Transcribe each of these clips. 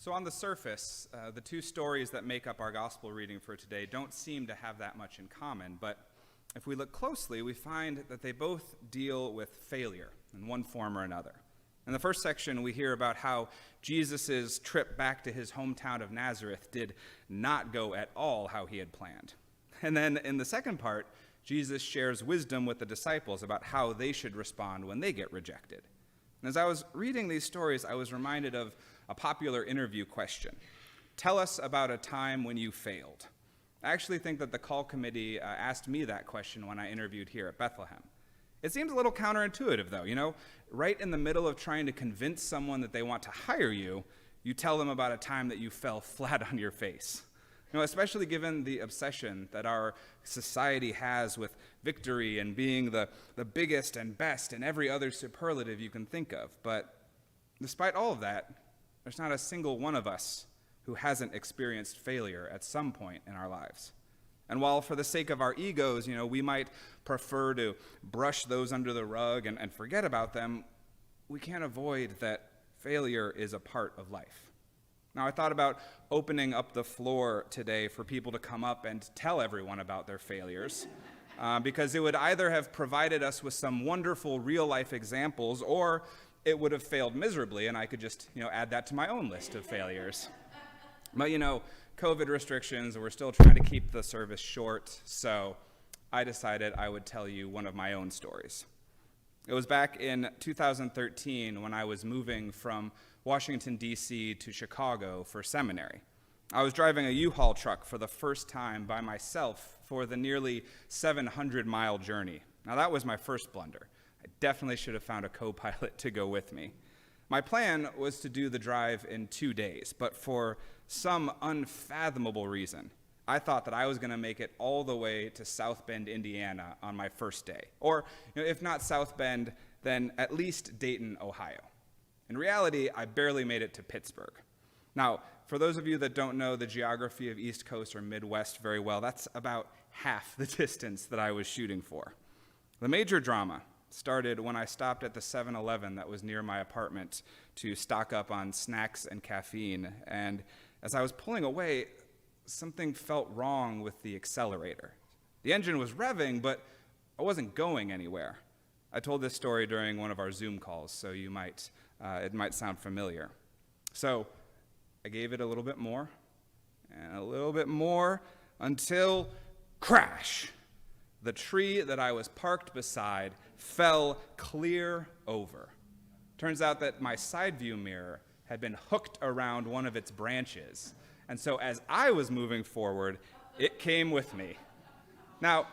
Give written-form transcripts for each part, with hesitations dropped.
So on the surface, the two stories that make up our gospel reading for today don't seem to have that much in common, but if we look closely, we find that they both deal with failure in one form or another. In the first section, we hear about how Jesus' trip back to his hometown of Nazareth did not go at all how he had planned. And then in the second part, Jesus shares wisdom with the disciples about how they should respond when they get rejected. And as I was reading these stories, I was reminded of a popular interview question. Tell us about a time when you failed. I actually think that the call committee asked me that question when I interviewed here at Bethlehem. It seems a little counterintuitive, though. Right in the middle of trying to convince someone that they want to hire you, you tell them about a time that you fell flat on your face. Especially given the obsession that our society has with victory and being the biggest and best and every other superlative you can think of. But despite all of that, there's not a single one of us who hasn't experienced failure at some point in our lives. And while for the sake of our egos, we might prefer to brush those under the rug and forget about them, we can't avoid that failure is a part of life. Now, I thought about opening up the floor today for people to come up and tell everyone about their failures, because it would either have provided us with some wonderful real-life examples, or it would have failed miserably, and I could just, add that to my own list of failures. But, COVID restrictions, we're still trying to keep the service short, so I decided I would tell you one of my own stories. It was back in 2013 when I was moving from Washington, D.C. to Chicago for seminary. I was driving a U-Haul truck for the first time by myself for the nearly 700-mile journey. Now, that was my first blunder. I definitely should have found a co-pilot to go with me. My plan was to do the drive in 2 days, but for some unfathomable reason, I thought that I was going to make it all the way to South Bend, Indiana on my first day. Or, if not South Bend, then at least Dayton, Ohio. In reality, I barely made it to Pittsburgh. Now, for those of you that don't know the geography of East Coast or Midwest very well, that's about half the distance that I was shooting for. The major drama started when I stopped at the 7-Eleven that was near my apartment to stock up on snacks and caffeine, and as I was pulling away, something felt wrong with the accelerator. The engine was revving, but I wasn't going anywhere. I told this story during one of our Zoom calls, so it might sound familiar. So I gave it a little bit more, and a little bit more, until crash! The tree that I was parked beside fell clear over. Turns out that my side view mirror had been hooked around one of its branches, and so as I was moving forward, it came with me. Now,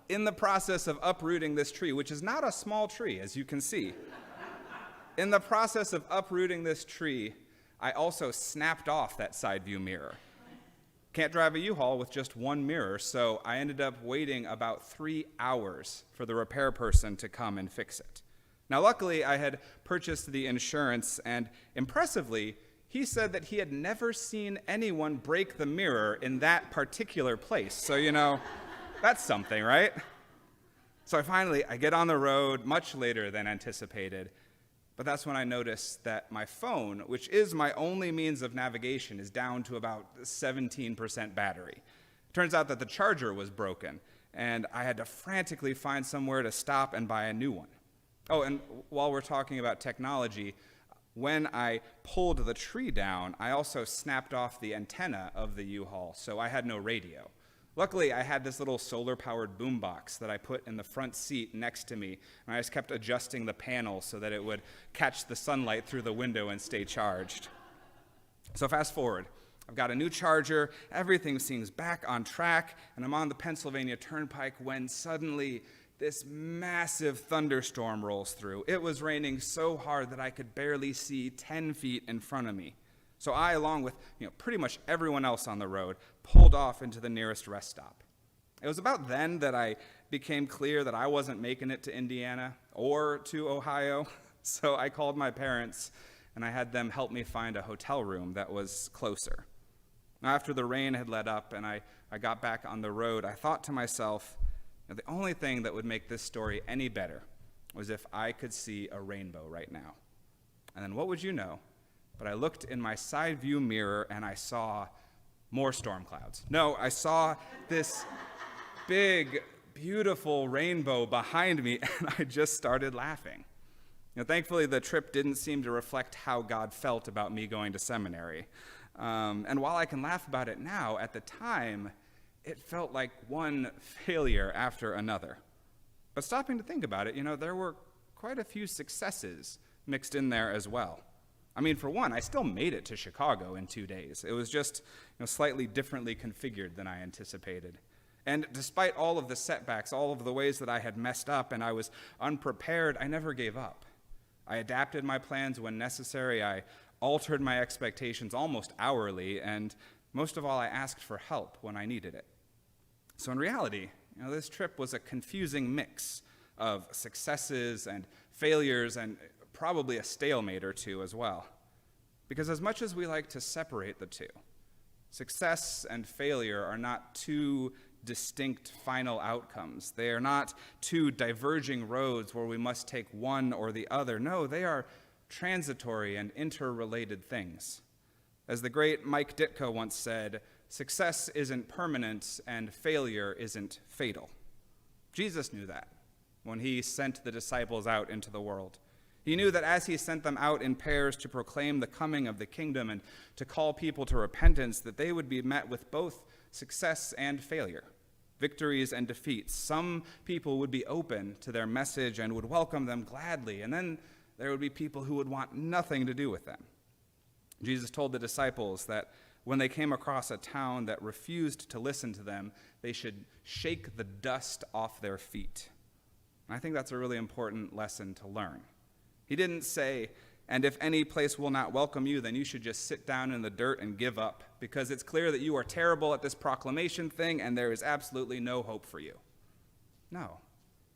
in the process of uprooting this tree, which is not a small tree, as you can see, in the process of uprooting this tree, I also snapped off that side view mirror. Can't drive a U-Haul with just one mirror, so I ended up waiting about 3 hours for the repair person to come and fix it. Now, luckily, I had purchased the insurance, and impressively, he said that he had never seen anyone break the mirror in that particular place. So, that's something, right? So I get on the road much later than anticipated, but that's when I noticed that my phone, which is my only means of navigation, is down to about 17% battery. Turns out that the charger was broken, and I had to frantically find somewhere to stop and buy a new one. Oh, and while we're talking about technology, when I pulled the tree down, I also snapped off the antenna of the U-Haul, so I had no radio. Luckily, I had this little solar-powered boombox that I put in the front seat next to me, and I just kept adjusting the panel so that it would catch the sunlight through the window and stay charged. So fast forward. I've got a new charger, everything seems back on track, and I'm on the Pennsylvania Turnpike when suddenly this massive thunderstorm rolls through. It was raining so hard that I could barely see 10 feet in front of me. So I, along with pretty much everyone else on the road, pulled off into the nearest rest stop. It was about then that I became clear that I wasn't making it to Indiana or to Ohio, so I called my parents and I had them help me find a hotel room that was closer. Now, after the rain had let up and I got back on the road, I thought to myself, the only thing that would make this story any better was if I could see a rainbow right now. And then what would you know? but I looked in my side view mirror and I saw more storm clouds. No, I saw this big, beautiful rainbow behind me, and I just started laughing. Thankfully, the trip didn't seem to reflect how God felt about me going to seminary. And while I can laugh about it now, at the time, it felt like one failure after another. But stopping to think about it, there were quite a few successes mixed in there as well. I mean, for one, I still made it to Chicago in 2 days. It was just slightly differently configured than I anticipated. And despite all of the setbacks, all of the ways that I had messed up and I was unprepared, I never gave up. I adapted my plans when necessary. I altered my expectations almost hourly, and most of all, I asked for help when I needed it. So in reality, this trip was a confusing mix of successes and failures and probably a stalemate or two as well. Because as much as we like to separate the two, success and failure are not two distinct final outcomes. They are not two diverging roads where we must take one or the other. No, they are transitory and interrelated things. As the great Mike Ditka once said, success isn't permanent and failure isn't fatal. Jesus knew that when he sent the disciples out into the world. He knew that as he sent them out in pairs to proclaim the coming of the kingdom and to call people to repentance, that they would be met with both success and failure, victories and defeats. Some people would be open to their message and would welcome them gladly, and then there would be people who would want nothing to do with them. Jesus told the disciples that when they came across a town that refused to listen to them, they should shake the dust off their feet. And I think that's a really important lesson to learn. He didn't say, and if any place will not welcome you, then you should just sit down in the dirt and give up, because it's clear that you are terrible at this proclamation thing and there is absolutely no hope for you. No.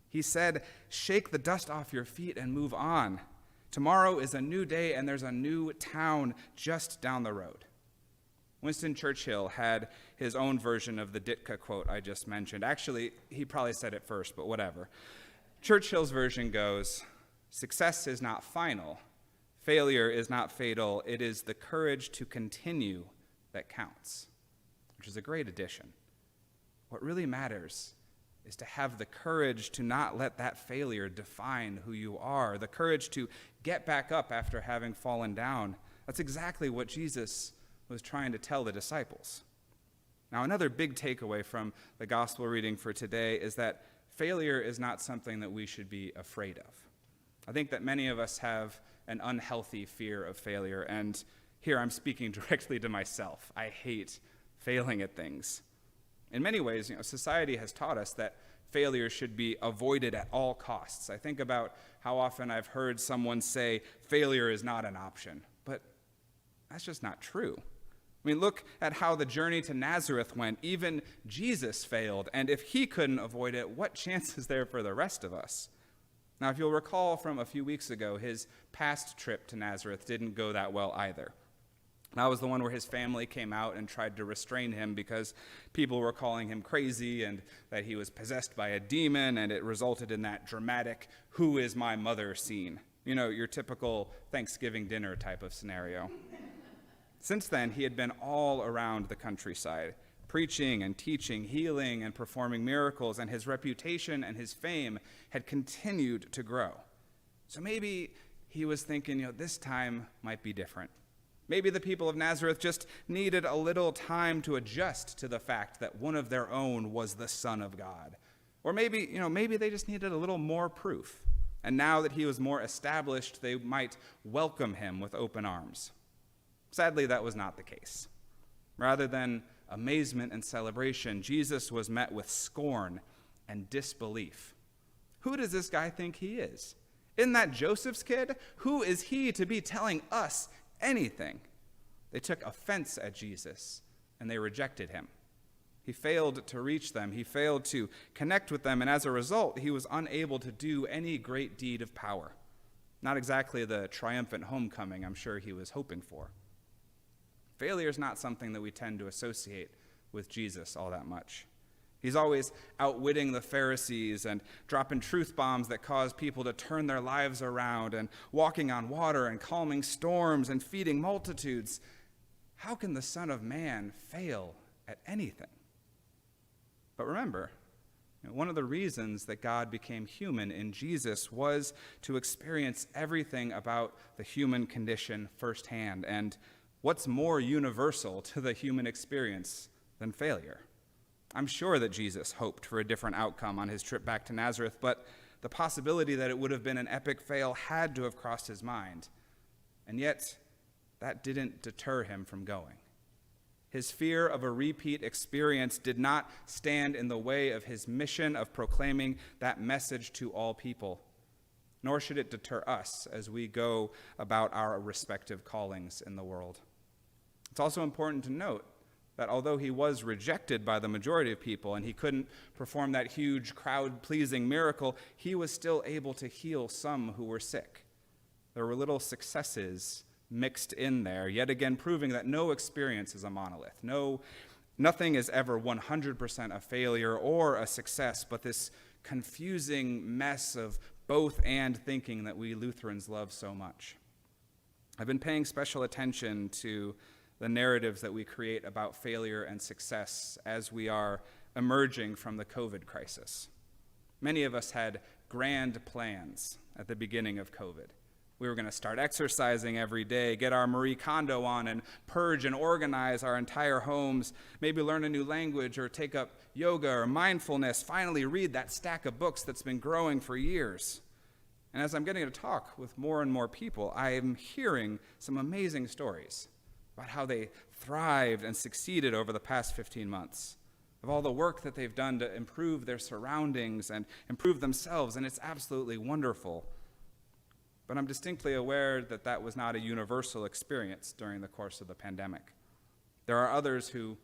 He said, shake the dust off your feet and move on. Tomorrow is a new day and there's a new town just down the road. Winston Churchill had his own version of the Ditka quote I just mentioned. Actually, he probably said it first, but whatever. Churchill's version goes, success is not final. Failure is not fatal. It is the courage to continue that counts, which is a great addition. What really matters is to have the courage to not let that failure define who you are, the courage to get back up after having fallen down. That's exactly what Jesus was trying to tell the disciples. Now, another big takeaway from the gospel reading for today is that failure is not something that we should be afraid of. I think that many of us have an unhealthy fear of failure, and here I'm speaking directly to myself. I hate failing at things. In many ways, society has taught us that failure should be avoided at all costs. I think about how often I've heard someone say, failure is not an option, but that's just not true. I mean, look at how the journey to Nazareth went. Even Jesus failed, and if he couldn't avoid it, what chance is there for the rest of us? Now, if you'll recall from a few weeks ago, his past trip to Nazareth didn't go that well either. That was the one where his family came out and tried to restrain him because people were calling him crazy and that he was possessed by a demon, and it resulted in that dramatic, "Who is my mother?" scene. Your typical Thanksgiving dinner type of scenario. Since then, he had been all around the countryside, preaching and teaching, healing and performing miracles, and his reputation and his fame had continued to grow. So maybe he was thinking, this time might be different. Maybe the people of Nazareth just needed a little time to adjust to the fact that one of their own was the Son of God. Or maybe they just needed a little more proof. And now that he was more established, they might welcome him with open arms. Sadly, that was not the case. Rather than amazement and celebration, Jesus was met with scorn and disbelief. Who does this guy think he is? Isn't that Joseph's kid? Who is he to be telling us anything? They took offense at Jesus, and they rejected him. He failed to reach them. He failed to connect with them, and as a result, he was unable to do any great deed of power. Not exactly the triumphant homecoming I'm sure he was hoping for. Failure is not something that we tend to associate with Jesus all that much. He's always outwitting the Pharisees and dropping truth bombs that cause people to turn their lives around and walking on water and calming storms and feeding multitudes. How can the Son of Man fail at anything? But remember, one of the reasons that God became human in Jesus was to experience everything about the human condition firsthand. And what's more universal to the human experience than failure? I'm sure that Jesus hoped for a different outcome on his trip back to Nazareth, but the possibility that it would have been an epic fail had to have crossed his mind. And yet, that didn't deter him from going. His fear of a repeat experience did not stand in the way of his mission of proclaiming that message to all people, nor should it deter us as we go about our respective callings in the world. It's also important to note that although he was rejected by the majority of people and he couldn't perform that huge crowd-pleasing miracle, he was still able to heal some who were sick. There were little successes mixed in there, yet again proving that no experience is a monolith. Nothing is ever 100% a failure or a success, but this confusing mess of both and thinking that we Lutherans love so much. I've been paying special attention to the narratives that we create about failure and success as we are emerging from the COVID crisis. Many of us had grand plans at the beginning of COVID. We were going to start exercising every day, get our Marie Kondo on, and purge and organize our entire homes, maybe learn a new language or take up yoga or mindfulness, finally read that stack of books that's been growing for years. And as I'm getting to talk with more and more people, I am hearing some amazing stories about how they thrived and succeeded over the past 15 months, of all the work that they've done to improve their surroundings and improve themselves, and it's absolutely wonderful. But I'm distinctly aware that that was not a universal experience during the course of the pandemic. There are others who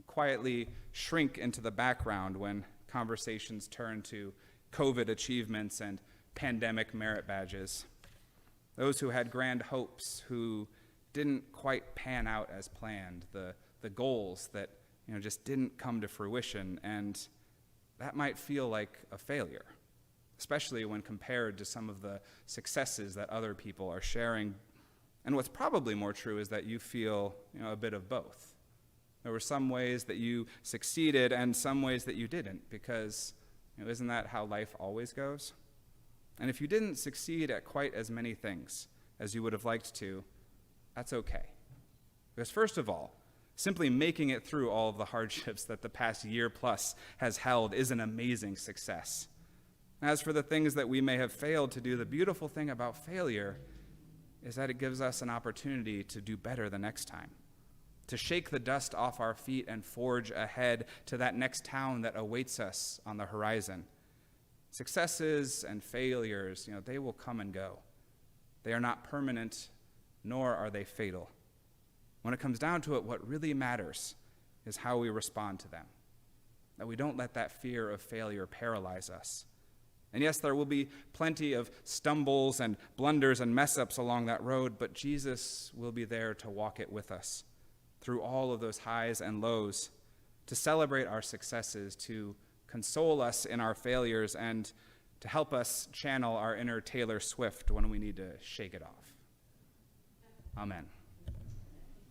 quietly shrink into the background when conversations turn to COVID achievements and pandemic merit badges. Those who had grand hopes, who didn't quite pan out as planned, the goals that just didn't come to fruition, and that might feel like a failure, especially when compared to some of the successes that other people are sharing. And what's probably more true is that you feel a bit of both. There were some ways that you succeeded and some ways that you didn't, because isn't that how life always goes? And if you didn't succeed at quite as many things as you would have liked to, that's okay. Because first of all, simply making it through all of the hardships that the past year plus has held is an amazing success. As for the things that we may have failed to do, the beautiful thing about failure is that it gives us an opportunity to do better the next time, to shake the dust off our feet and forge ahead to that next town that awaits us on the horizon. Successes and failures, they will come and go. They are not permanent, nor are they fatal. When it comes down to it, what really matters is how we respond to them, that we don't let that fear of failure paralyze us. And yes, there will be plenty of stumbles and blunders and mess-ups along that road, but Jesus will be there to walk it with us through all of those highs and lows, to celebrate our successes, to console us in our failures, and to help us channel our inner Taylor Swift when we need to shake it off. Amen.